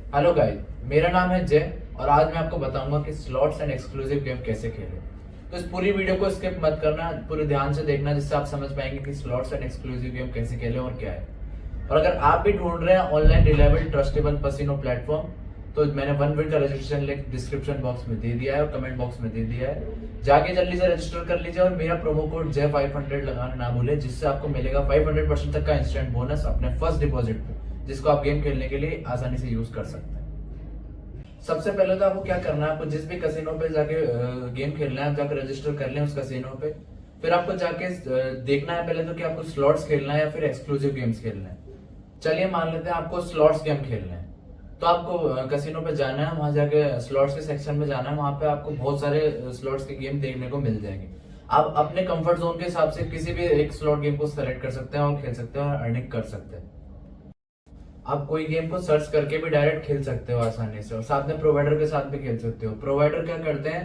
Hello guys, मेरा नाम है जय और आज मैं आपको बताऊंगा कि स्लॉट्स एंड एक्सक्लूसिव गेम कैसे खेलें। तो इस पूरी वीडियो को स्किप मत करना, पूरे ध्यान से देखना जिससे आप समझ पाएंगे कि स्लॉट्स एंड एक्सक्लूसिव गेम कैसे खेलें और क्या है। और अगर आप भी ढूंढ रहे हैं ऑनलाइन रिलायबल ट्रस्टेबल पसीनो प्लेटफॉर्म, तो मैंने वन विन का रजिस्ट्रेशन लिंक डिस्क्रिप्शन बॉक्स में दे दिया है और कमेंट बॉक्स में दे दिया है। जाके जल्दी से रजिस्टर कर लीजिए और मेरा प्रोमो कोड जय 500 लगाना ना भूलें, जिससे आपको मिलेगा 500% तक का इंस्टेंट बोनस अपने फर्स्ट डिपॉजिट पे, जिसको आप गेम खेलने के लिए आसानी से यूज कर सकते हैं। सबसे पहले तो आपको क्या करना है, आपको जिस भी कसिनो पे जाके गेम खेलना है आप जाकर रजिस्टर कर लें उस कसिनो पे। फिर आपको जाके देखना है पहले तो कि आपको स्लॉट्स खेलना है या फिर एक्सक्लूसिव गेम्स खेलना है। चलिए मान लेते हैं आपको स्लॉट्स गेम खेलना है, तो आपको कसिनो पे जाना है, वहां जाके स्लॉट्स के सेक्शन में जाना है। वहां पे आपको बहुत सारे स्लॉट्स के गेम देखने को मिल जाएंगे। आप अपने कंफर्ट जोन के हिसाब से किसी भी एक स्लॉट गेम को सेलेक्ट कर सकते हैं और खेल सकते हैं और अर्निंग कर सकते हैं। आप कोई गेम को सर्च करके भी डायरेक्ट खेल सकते हो आसानी से, और साथ में प्रोवाइडर के साथ भी खेल सकते हो। प्रोवाइडर क्या करते हैं,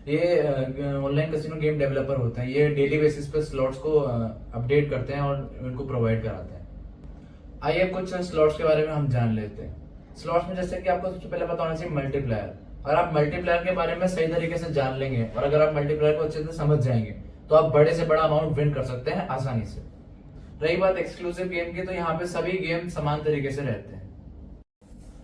ये ऑनलाइन कैसीनो गेम डेवलपर होते हैं, ये डेली बेसिस पे स्लॉट्स को अपडेट करते हैं और उनको प्रोवाइड कराते हैं। आइए कुछ स्लॉट्स के बारे में हम जान लेते हैं। स्लॉट्स में जैसे कि आपको सबसे पहले पता होना चाहिए मल्टीप्लायर। अगर आप मल्टीप्लायर के बारे में सही तरीके से जान लेंगे और अगर आप मल्टीप्लायर को अच्छे से समझ जाएंगे तो आप बड़े से बड़ा अमाउंट विन कर सकते हैं आसानी से। रही बात एक्सक्लूसिव गेम की, तो यहाँ पे सभी गेम समान तरीके से रहते हैं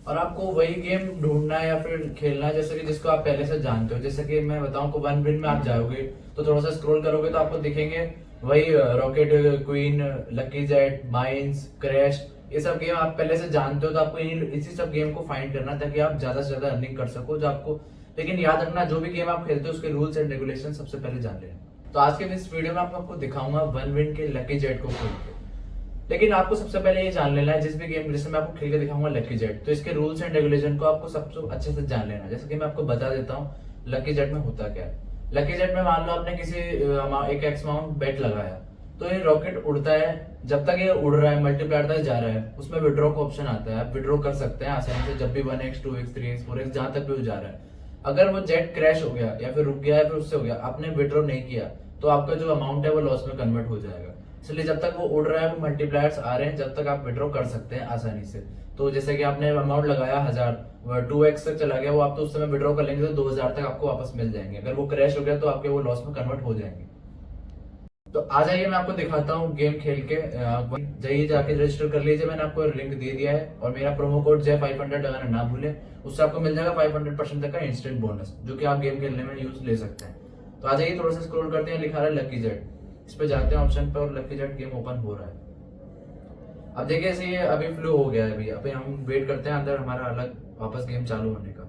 और आपको वही गेम ढूंढना है या फिर खेलना है जैसे कि जिसको आप पहले से जानते हो। जैसे कि मैं बताऊं को वन विन में आप जाओगे तो थोड़ा सा स्क्रॉल करोगे तो आपको दिखेंगे वही rocket queen, lucky jet, mines, crash, ये सब गेम आप पहले से जानते हो। तो आपको इसी सब गेम को फाइंड करना ताकि आप ज्यादा से ज्यादा अर्निंग कर सको जो आपको। लेकिन याद रखना, जो भी गेम आप खेलते हो उसके रूल्स एंड रेगुलेशन सबसे पहले जान लेना। तो आज के इस वीडियो में आपको दिखाऊंगा वन विन के लकी जेट को खेल के। लेकिन आपको सबसे पहले ये जान लेना है, जिस भी गेम जैसे मैं आपको खेल के दिखाऊंगा लकी जेट, तो इसके रूल्स एंड रेगुलेशन को आपको सबसे अच्छे से जान लेना है। जैसे कि मैं आपको बता देता हूँ लकी जेट में होता क्या है। लकी जेट में मान लो आपने किसी एक एक्स अमाउंट बेट लगाया, तो ये रॉकेट उड़ता है। जब तक ये उड़ रहा है, मल्टीप्लायर तक जा रहा है, उसमें विड्रॉ का ऑप्शन आता है। आप विड्रॉ कर सकते हैं आसानी से जब भी 1x 2x 3x 4x जहां तक भी वो जा रहा है। अगर वो जेट क्रैश हो गया या फिर रुक गया या फिर उससे हो गया, आपने विड्रॉ नहीं किया, तो आपका जो अमाउंट है वो लॉस में कन्वर्ट हो जाएगा। इसलिए जब तक वो उड़ रहा है, वो मल्टीप्लायर्स आ रहे हैं, जब तक आप विड्रॉ कर सकते हैं आसानी से। तो जैसे कि आपने अमाउंट लगाया 1000, 2x तक चला गया वो, आप तो उस समय विड्रॉ कर लेंगे तो 2000 तक आपको वापस मिल जाएंगे। अगर वो क्रैश हो गया तो आपके वो लॉस में कन्वर्ट हो जाएंगे। तो आ जाइए मैं आपको दिखाता हूँ गेम खेल के। जाइए जाके रजिस्टर कर लीजिए, मैंने आपको लिंक दे दिया है और मेरा प्रोमो कोड जय 500 लगाना ना भूलें। उससे आपको मिल जाएगा 500% तक का इंस्टेंट बोनस, जो कि आप गेम खेलने में यूज ले सकते हैं। तो आ जाइए, थोड़ा सा स्क्रॉल करते हैं, लिखा रहा है लकी जेट, इस पे जाते हैं ऑप्शन पे और लकी जेट गेम ओपन हो रहा है। अब देखिए ऐसे ये अभी फ्लो हो गया है। अभी हम वेट करते हैं अंदर हमारा अलग वापस गेम चालू होने का।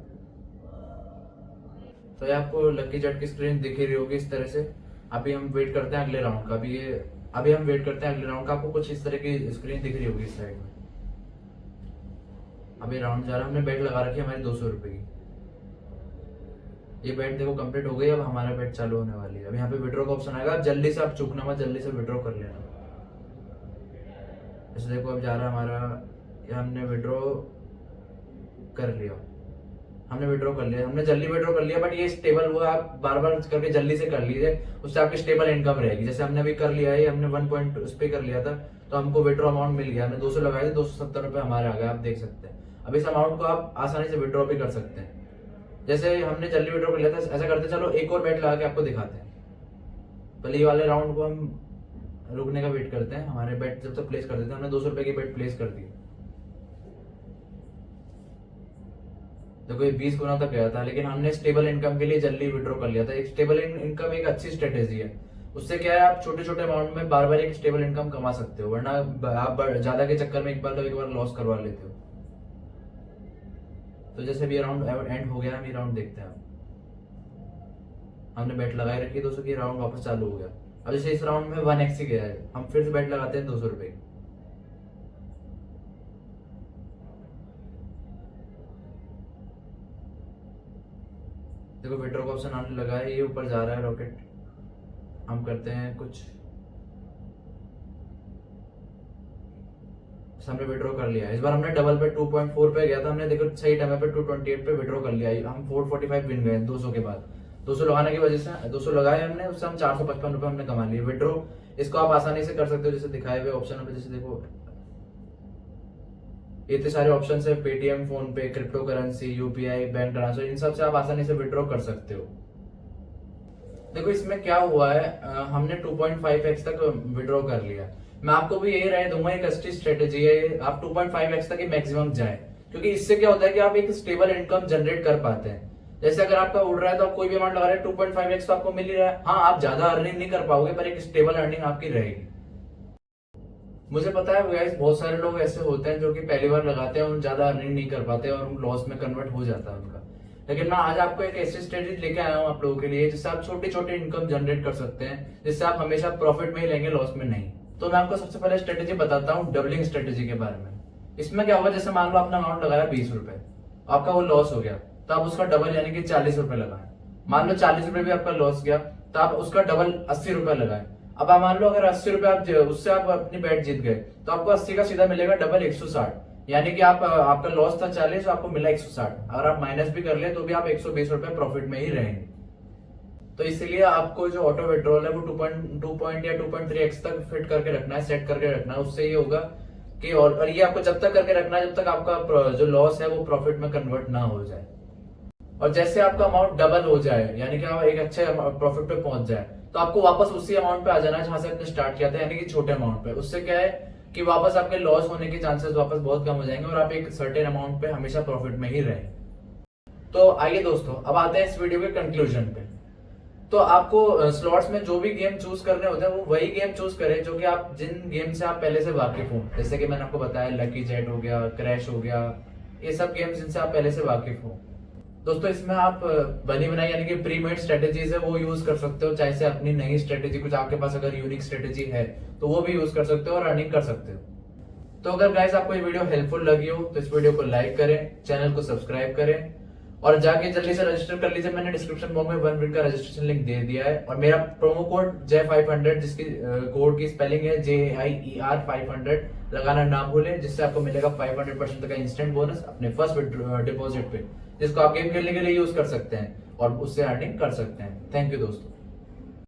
तो ये आपको लकी जेट की स्क्रीन दिख रही होगी इस तरह से। अभी हम वेट करते हैं अगले राउंड का। अभी हम वेट करते हैं अगले राउंड का। आपको कुछ इस तरह की स्क्रीन दिख रही होगी इस साइड में। अभी राउंड जा रहा है, हमने बेट लगा रखी है हमारी 200 रुपए की। ये बेट देखो कंप्लीट हो गई, अब हमारा बेट चालू होने वाली है। अब यहाँ पे विड्रॉ का ऑप्शन आएगा, जल्दी से आप चूकना मत, जल्दी से विड्रॉ कर लेना। जैसे देखो अब जा रहा है हमारा, ये हमने विड्रॉ कर लिया, हमने विड्रॉ कर लिया, हमने जल्दी विड्रॉ कर लिया। बट ये स्टेबल हुआ, आप बार बार करके जल्दी से कर लीजिए, उससे आपकी स्टेबल इनकम रहेगी। जैसे हमने अभी कर लिया है, हमने 1 पॉइंट उस पे कर लिया था, तो हमको विड्रॉ अमाउंट मिल गया। हमने 200 लगाए थे, 270 रुपए हमारे आ गए, आप देख सकते हैं। अब इस अमाउंट को आप आसानी से विड्रॉ भी कर सकते हैं। जैसे हमने जल्दी विड्रॉ कर लिया था, ऐसा करते चलो एक और बेट लगा के आपको दिखाते हैं। पहले ये वाले राउंड को हम रुकने का वेट करते हैं, हमारे बेट जब तक प्लेस कर देते हैं। हमने 200 रुपए की बेट प्लेस कर दी। देखो ये 20 गुना तक गया था, लेकिन हमने स्टेबल इनकम के लिए जल्दी विड्रॉ कर लिया था। एक स्टेबल इनकम एक अच्छी स्ट्रेटेजी है। उससे क्या है, आप छोटे छोटे अमाउंट में बार बार एक स्टेबल इनकम कमा सकते हो, वरना आप ज्यादा के चक्कर में एक बार लॉस करवा लेते हो। तो जैसे भी राउंड एंड हो गया, हम ये राउंड देखते हैं। हमने बेट लगाई रखी 200 की, राउंड वापस चालू हो गया। अब जैसे इस राउंड में 1x ही गया है, हम फिर से बेट लगाते हैं 200 रुपए। देखो विड्रॉ का ऑप्शन आने लगा है, ये ऊपर जा रहा है रॉकेट। हम करते हैं कुछ, हमने विड्रॉ कर लिया। इस बार हमने डबल पे 2.4 पे गया था, हमने देखो सही टाइम पे 228 पे विड्रॉ कर लिया। हम 445 विन गए 200 के बाद। 200 लगाने की वजह से 200 लगाए हमने, उससे हम 455 रुपए हमने कमा लिए विड्रॉ। इसको आप आसानी से कर सकते हो, जैसे दिखाए हुए ऑप्शन पे। जैसे देखो इतने सारे ऑप्शन है, Paytm, PhonePe, crypto currency, UPI, bank transfer, इन सब से आप आसानी से विड्रॉ कर सकते हो। देखो इसमें क्या हुआ है, हमने 2.5x तक विड्रॉ कर लिया। मैं आपको भी यही राय दूंगा, एक अच्छी स्ट्रेटेजी है आप 2.5x तक ही मैक्सिमम जाए, क्योंकि इससे क्या होता है कि आप एक स्टेबल इनकम जनरेट कर पाते हैं। जैसे अगर आपका उड़ रहा है तो आप कोई भी अमाउंट लगा रहे हैं, 2.5x तो आपको मिल ही रहा है। हाँ, आप ज्यादा अर्निंग नहीं कर पाओगे, पर एक स्टेबल अर्निंग आपकी रहेगी। मुझे पता है गाइस, बहुत सारे लोग ऐसे होते हैं जो कि पहली बार लगाते हैं और ज्यादा अर्निंग नहीं कर पाते और लॉस में कन्वर्ट हो जाता है उनका। लेकिन मैं आज आपको एक ऐसी स्ट्रेटेजी लेके आया हूँ आप लोगों के लिए, जिससे आप छोटी छोटी इनकम जनरेट कर सकते हैं, जिससे आप हमेशा प्रॉफिट में ही लेंगे, लॉस में नहीं। तो मैं आपको सबसे पहले स्ट्रेटेजी बताता हूँ डबलिंग स्ट्रेटेजी के बारे में। इसमें क्या होगा, जैसे मान लो आपने अमाउंट लगाया 20 रुपए, आपका वो लॉस हो गया, तो आप उसका डबल यानी कि 40 रुपए लगाए। मान लो 40 रुपए भी आपका लॉस गया, तो आप उसका डबल 80 रुपए लगाए। अब आप मान लो अगर 80 रुपए आप उससे आप अपनी बैट जीत गए, तो आपको 80 का सीधा मिलेगा डबल 160, यानी कि आप आपका लॉस था 40, आपको मिला 160। अगर आप माइनस भी कर ले तो भी आप 120 रुपए प्रॉफिट में ही रहेंगे। तो इसलिए आपको जो ऑटो विड्रॉल है वो 2 या 2.3x तक फिट करके रखना है, सेट करके रखना है। उससे ये होगा कि और ये आपको जब तक करके रखना है जब तक आपका जो लॉस है वो प्रॉफिट में कन्वर्ट ना हो जाए। और जैसे आपका अमाउंट डबल हो जाए, यानी कि आप एक अच्छे प्रॉफिट पे पहुंच जाए, तो आपको वापस उसी अमाउंट पे आ जाना है जहां से आपने स्टार्ट किया था, यानी कि छोटे अमाउंट पे। उससे क्या है कि वापस आपके लॉस होने के चांसेस वापस बहुत कम हो जाएंगे और आप एक सर्टेन अमाउंट पे हमेशा प्रॉफिट में ही रहें। तो आइए दोस्तों, अब आते हैं इस वीडियो के कंक्लूजन पे। तो आपको स्लॉट्स में जो भी गेम चूज करने होते हैं वो वही गेम चूज करें जो कि आप जिन गेम से आप पहले से वाकिफ हो। जैसे कि मैंने आपको बताया लकी जेट हो गया, क्रैश हो गया, ये सब गेम्स जिनसे आप पहले से वाकिफ हो। दोस्तों इसमें आप बनी बनाई यानी कि प्री मेड स्ट्रेटेजीज है वो यूज कर सकते हो, चाहे से अपनी नई स्ट्रेटेजी कुछ आपके पास अगर यूनिक स्ट्रेटेजी है तो वो भी यूज कर सकते हो और अर्निंग कर सकते हो। तो अगर गाइस आपको ये वीडियो हेल्पफुल लगी हो तो इस वीडियो को लाइक करें, चैनल को सब्सक्राइब करें और जाके जल्दी से रजिस्टर कर लीजिए। मैंने डिस्क्रिप्शन बॉक्स में 1 वीक का रजिस्ट्रेशन लिंक दे दिया है और मेरा प्रोमो कोड J500, जिसकी कोड की स्पेलिंग है JIER 500, लगाना ना भूलें, जिससे आपको मिलेगा 500% का इंस्टेंट बोनस अपने फर्स्ट डिपॉजिट पे, जिसको आप गेम खेलने के लिए यूज कर सकते हैं और उससे अर्निंग कर सकते हैं। थैंक यू दोस्तों।